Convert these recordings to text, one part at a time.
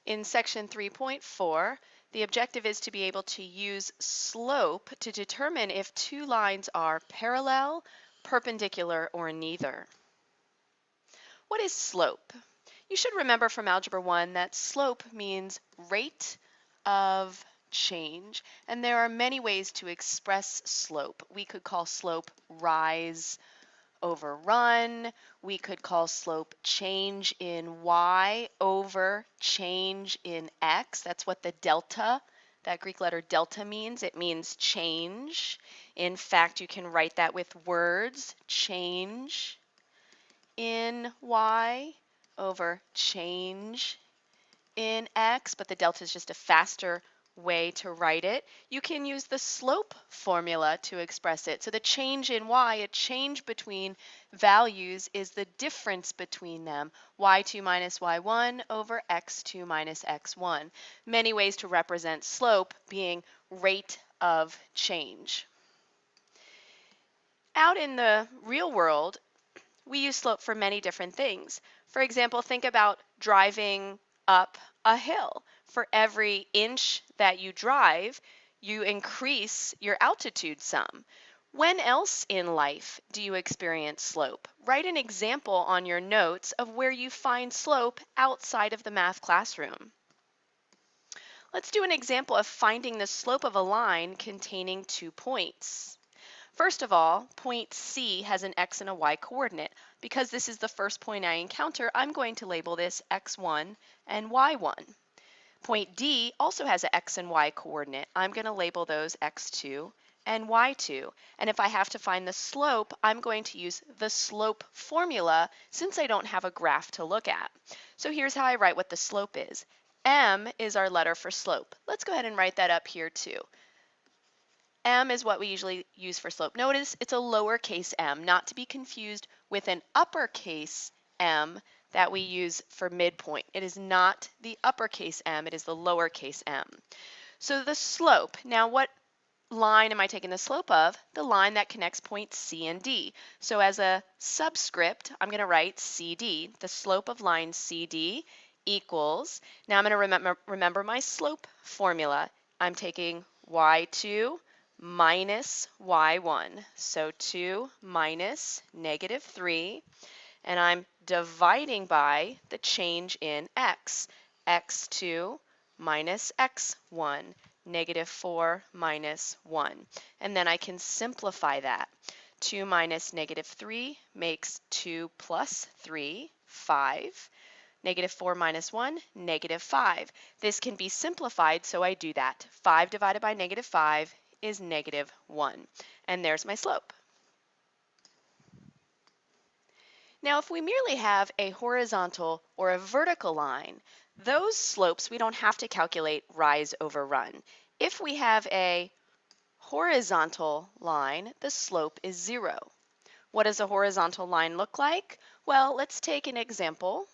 In section 3.4, the objective is to be able to use slope to determine if two lines are parallel, perpendicular, or neither. What is slope? You should remember from Algebra 1 that slope means rate of change, and there are many ways to express slope. We could call slope rise over run. We could call slope change in y over change in x. That's what the delta, that Greek letter delta means. It means change. In fact, you can write that with words, change in y over change in x, but the delta is just a faster way to write it. You can use the slope formula to express it. So the change in y, a change between values, is the difference between them, y2 minus y1 over x2 minus x1. Many ways to represent slope being rate of change. Out in the real world, we use slope for many different things. For example, think about driving up a hill. For every inch that you drive, you increase your altitude some. When else in life do you experience slope? Write an example on your notes of where you find slope outside of the math classroom. Let's do an example of finding the slope of a line containing 2 points. First of all, point C has an x and a y coordinate. Because this is the first point I encounter, I'm going to label this x1 and y1. Point D also has an x and y coordinate. I'm going to label those x2 and y2. And if I have to find the slope, I'm going to use the slope formula since I don't have a graph to look at. So here's how I write what the slope is. M is our letter for slope. Let's go ahead and write that up here too. M is what we usually use for slope. Notice it's a lowercase m, not to be confused with an uppercase M that we use for midpoint. It is not the uppercase M, it is the lowercase m. So the slope, now what line am I taking the slope of? The line that connects points C and D. So as a subscript, I'm going to write CD. The slope of line CD equals, now I'm going to remember my slope formula. I'm taking y2 minus y1. So 2 minus negative 3, and I'm dividing by the change in x. x2 minus x1, negative 4 minus 1. And then I can simplify that. 2 minus negative 3 makes 2 plus 3, 5. Negative 4 minus 1, negative 5. This can be simplified, so I do that. 5 divided by negative 5 is negative 1. And there's my slope. Now, if we merely have a horizontal or a vertical line, those slopes we don't have to calculate rise over run. If we have a horizontal line, the slope is 0. What does a horizontal line look like? Well, let's take an example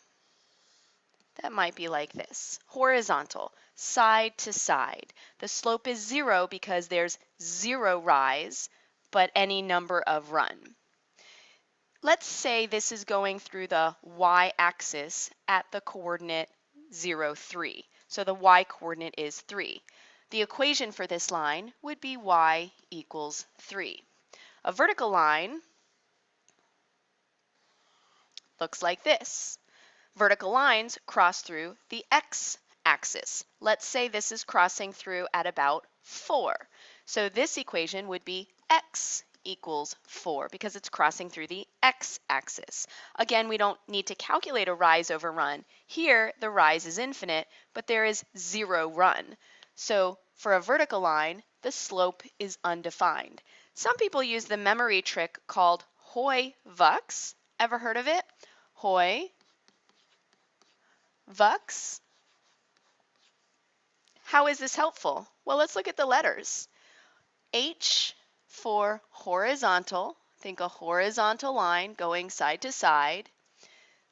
that might be like this. Horizontal, side to side. The slope is 0 because there's 0 rise, but any number of run. Let's say this is going through the y-axis at the coordinate 0, 3. So the y-coordinate is 3. The equation for this line would be y equals 3. A vertical line looks like this. Vertical lines cross through the x-axis. Let's say this is crossing through at about 4. So this equation would be x equals 4 because it's crossing through the x-axis. Again, we don't need to calculate a rise over run. Here, the rise is infinite, but there is 0 run. So for a vertical line, the slope is undefined. Some people use the memory trick called Hoy-Vux. Ever heard of it? Hoy Vux. How is this helpful? Well, let's look at the letters. H for horizontal. Think a horizontal line going side to side.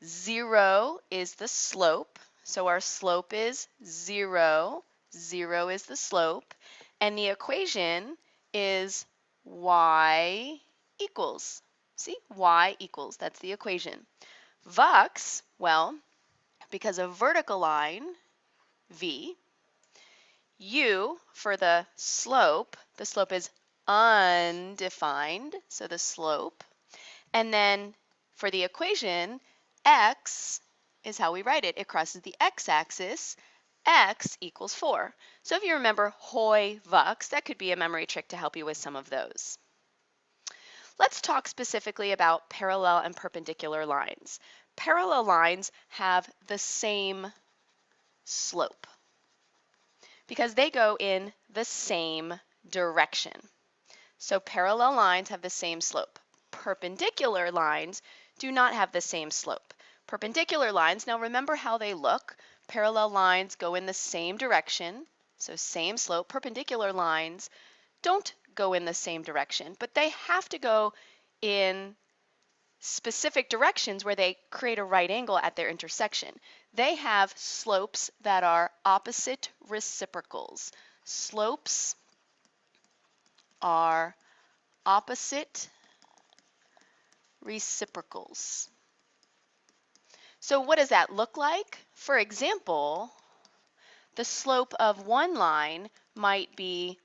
0 is the slope. So our slope is 0. 0 is the slope. And the equation is y equals. See? Y equals. That's the equation. Vux, well, because a vertical line v. U for the slope is undefined, so the slope. And then for the equation, x is how we write it. It crosses the x-axis, x equals 4. So if you remember hoi vux, that could be a memory trick to help you with some of those. Let's talk specifically about parallel and perpendicular lines. Parallel lines have the same slope because they go in the same direction. So parallel lines have the same slope. Perpendicular lines do not have the same slope. Perpendicular lines, now remember how they look. Parallel lines go in the same direction, so same slope. Perpendicular lines don't go in the same direction, but they have to go in specific directions where they create a right angle at their intersection. They have slopes that are opposite reciprocals. Slopes are opposite reciprocals. So what does that look like? For example, the slope of one line might be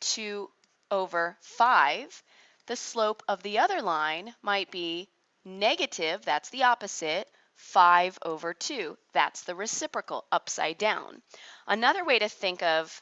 2/5. The slope of the other line might be negative, that's the opposite, 5/2. That's the reciprocal, upside down. Another way to think of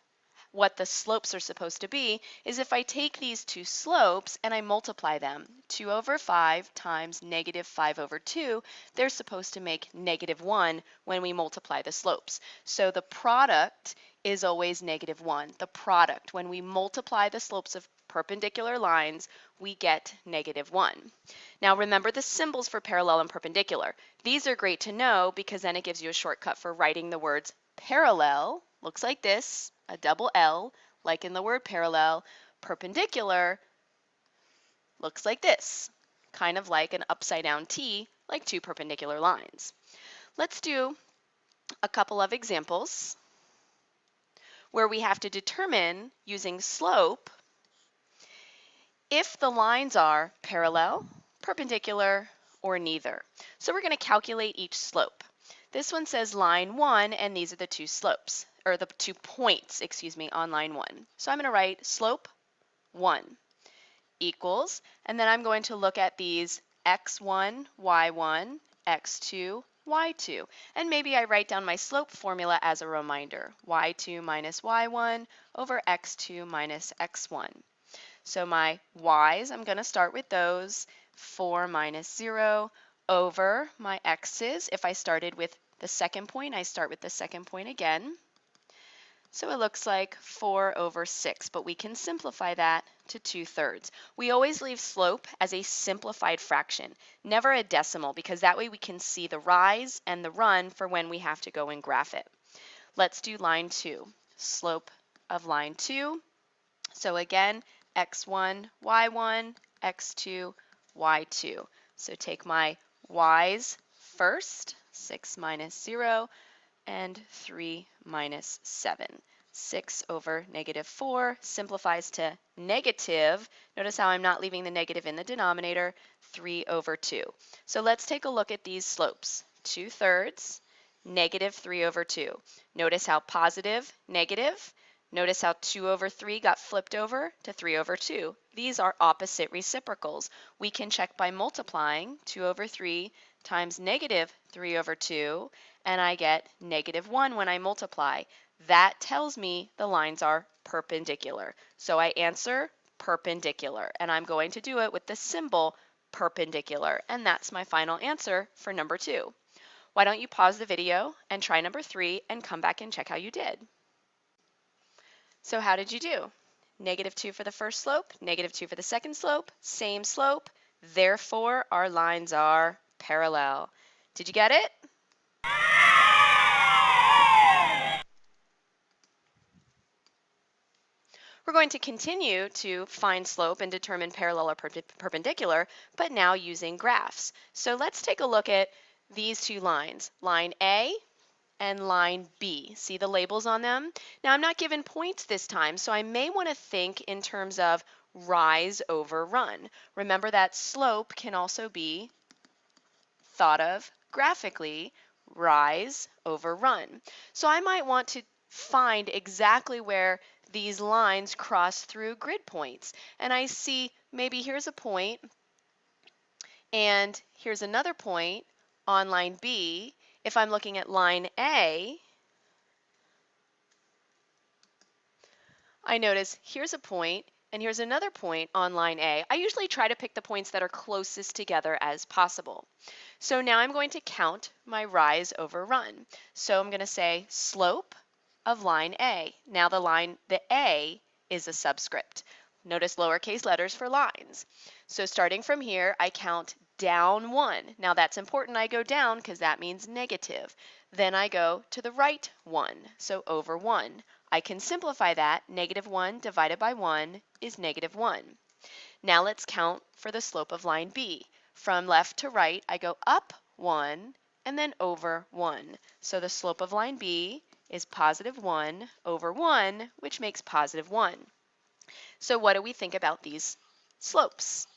what the slopes are supposed to be is if I take these two slopes and I multiply them. 2/5 times -5/2, they're supposed to make -1 when we multiply the slopes. So the product is always -1. The product, when we multiply the slopes of perpendicular lines, we get -1. Now remember the symbols for parallel and perpendicular. These are great to know because then it gives you a shortcut for writing the words parallel, looks like this, a double L, like in the word parallel. Perpendicular looks like this, kind of like an upside down T, like two perpendicular lines. Let's do a couple of examples where we have to determine, using slope, if the lines are parallel, perpendicular, or neither. So we're going to calculate each slope. This one says line 1, and these are the two slopes, or the 2 points, excuse me, on line 1. So I'm going to write slope 1 equals, and then I'm going to look at these x1, y1, x2, y2. And maybe I write down my slope formula as a reminder. y2 minus y1 over x2 minus x1. So my y's, I'm going to start with those. 4 minus 0 over my x's. If I started with the second point, I start with the second point again. So it looks like 4/6, but we can simplify that to 2/3. We always leave slope as a simplified fraction, never a decimal, because that way we can see the rise and the run for when we have to go and graph it. Let's do line 2. Slope of line 2. So again, x1, y1, x2, y2. So take my y's first, 6 minus 0, and 3 minus 7. 6 over -4 simplifies to negative. Notice how I'm not leaving the negative in the denominator, 3/2. So let's take a look at these slopes. 2/3, -3/2. Notice how positive, negative. Notice how 2/3 got flipped over to 3/2. These are opposite reciprocals. We can check by multiplying 2/3 times -3/2, and I get -1 when I multiply. That tells me the lines are perpendicular. So I answer perpendicular, and I'm going to do it with the symbol perpendicular, and that's my final answer for number 2. Why don't you pause the video and try number 3 and come back and check how you did. So how did you do? -2 for the first slope, -2 for the second slope, same slope, therefore our lines are parallel. Did you get it? We're going to continue to find slope and determine parallel or perpendicular, but now using graphs. So let's take a look at these two lines, line A and line B. See the labels on them? Now I'm not given points this time, so I may want to think in terms of rise over run. Remember that slope can also be thought of graphically, rise over run. So I might want to find exactly where these lines cross through grid points. And I see maybe here's a point and here's another point on line B. If I'm looking at line A, I notice here's a point and here's another point on line A. I usually try to pick the points that are closest together as possible. So now I'm going to count my rise over run. So I'm going to say slope of line A. Now the A is a subscript. Notice lowercase letters for lines. So starting from here, I count down 1. Now that's important. I go down because that means negative. Then I go to the right 1, so over 1. I can simplify that. Negative 1 divided by 1 is negative 1. Now let's count for the slope of line B. From left to right, I go up 1 and then over 1. So the slope of line B is positive 1 over 1, which makes positive 1. So what do we think about these slopes?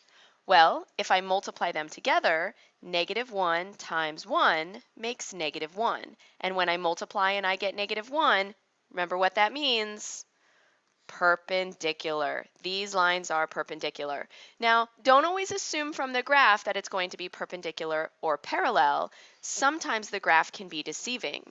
Well, if I multiply them together, negative 1 times 1 makes negative 1. And when I multiply and I get negative 1, remember what that means? Perpendicular. These lines are perpendicular. Now, don't always assume from the graph that it's going to be perpendicular or parallel. Sometimes the graph can be deceiving.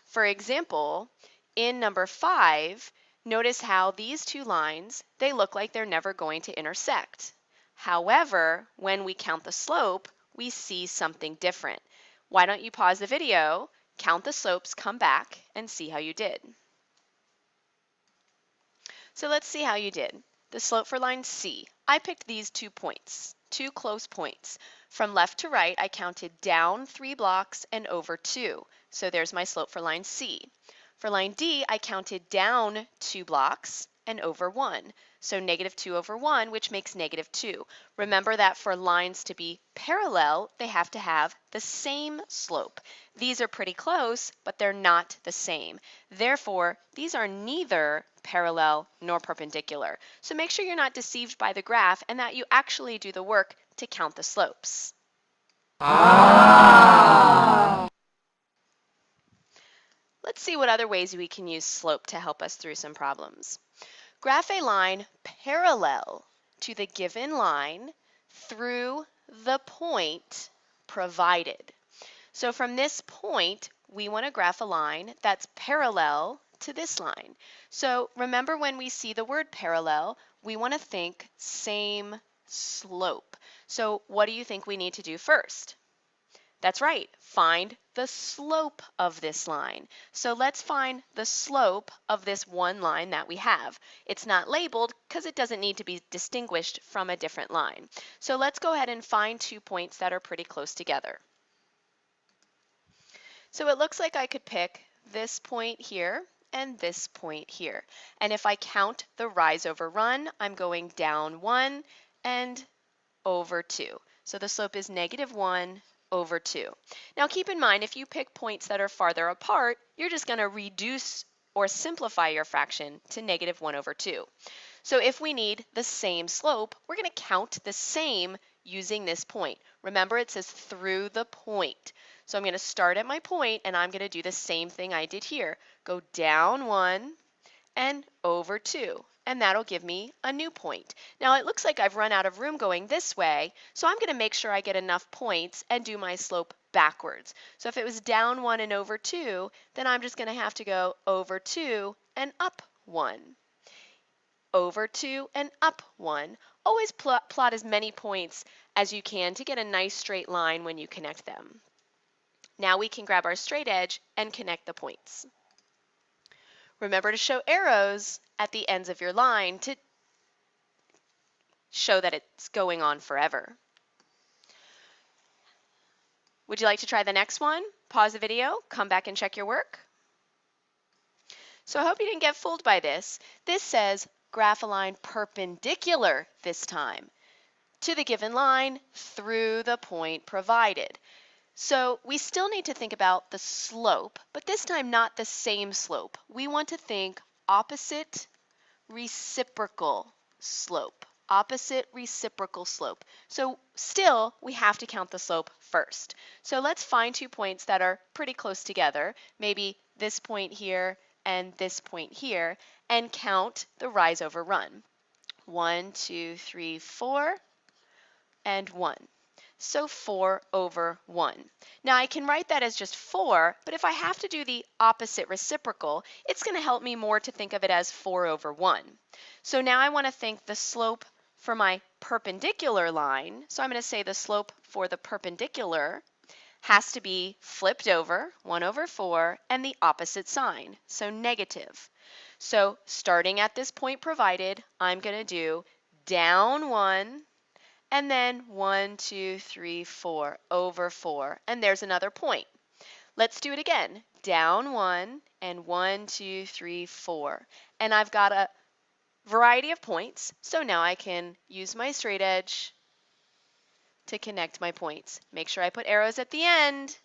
For example, in number 5, notice how these two lines, they look like they're never going to intersect. However, when we count the slope, we see something different. Why don't you pause the video, count the slopes, come back, and see how you did. So let's see how you did. The slope for line C. I picked these 2 points, 2 close points. From left to right, I counted down 3 blocks and over 2. So there's my slope for line C. For line D, I counted down 2 blocks and over 1. So negative 2 over 1, which makes negative 2. Remember that for lines to be parallel, they have to have the same slope. These are pretty close, but they're not the same. Therefore, these are neither parallel nor perpendicular. So make sure you're not deceived by the graph and that you actually do the work to count the slopes. Let's see what other ways we can use slope to help us through some problems. Graph a line parallel to the given line through the point provided. So from this point, we want to graph a line that's parallel to this line. So remember when we see the word parallel, we want to think same slope. So what do you think we need to do first? That's right, find the slope of this line. So let's find the slope of this one line that we have. It's not labeled because it doesn't need to be distinguished from a different line. So let's go ahead and find 2 points that are pretty close together. So it looks like I could pick this point here and this point here. And if I count the rise over run, I'm going down 1 and over 2. So the slope is negative 1 over 2. Now keep in mind, if you pick points that are farther apart, you're just going to reduce or simplify your fraction to negative 1 over 2. So if we need the same slope, we're going to count the same using this point. Remember, it says through the point. So I'm going to start at my point and I'm going to do the same thing I did here. Go down 1 and over 2. And that'll give me a new point. Now it looks like I've run out of room going this way, so I'm going to make sure I get enough points and do my slope backwards. So if it was down 1 and over 2, then I'm just going to have to go over 2 and up 1. Over 2 and up 1. Always plot as many points as you can to get a nice straight line when you connect them. Now we can grab our straight edge and connect the points. Remember to show arrows at the ends of your line to show that it's going on forever. Would you like to try the next one? Pause the video, come back and check your work. So I hope you didn't get fooled by this. This says graph a line perpendicular this time to the given line through the point provided. So we still need to think about the slope, but this time not the same slope. We want to think opposite reciprocal slope. opposite reciprocal slope. So still, we have to count the slope first. So let's find 2 points that are pretty close together, maybe this point here and this point here, and count the rise over run. 1, 2, 3, 4, and 1. So 4 over 1. Now I can write that as just 4, but if I have to do the opposite reciprocal, it's going to help me more to think of it as 4 over 1. So now I want to think the slope for my perpendicular line. So I'm going to say the slope for the perpendicular has to be flipped over, 1 over 4, and the opposite sign, so negative. So starting at this point provided, I'm going to do down 1, and then 1, 2, 3, 4 over 4. And there's another point. Let's do it again. Down 1 and 1, 2, 3, 4. And I've got a variety of points. So now I can use my straight edge to connect my points. Make sure I put arrows at the end.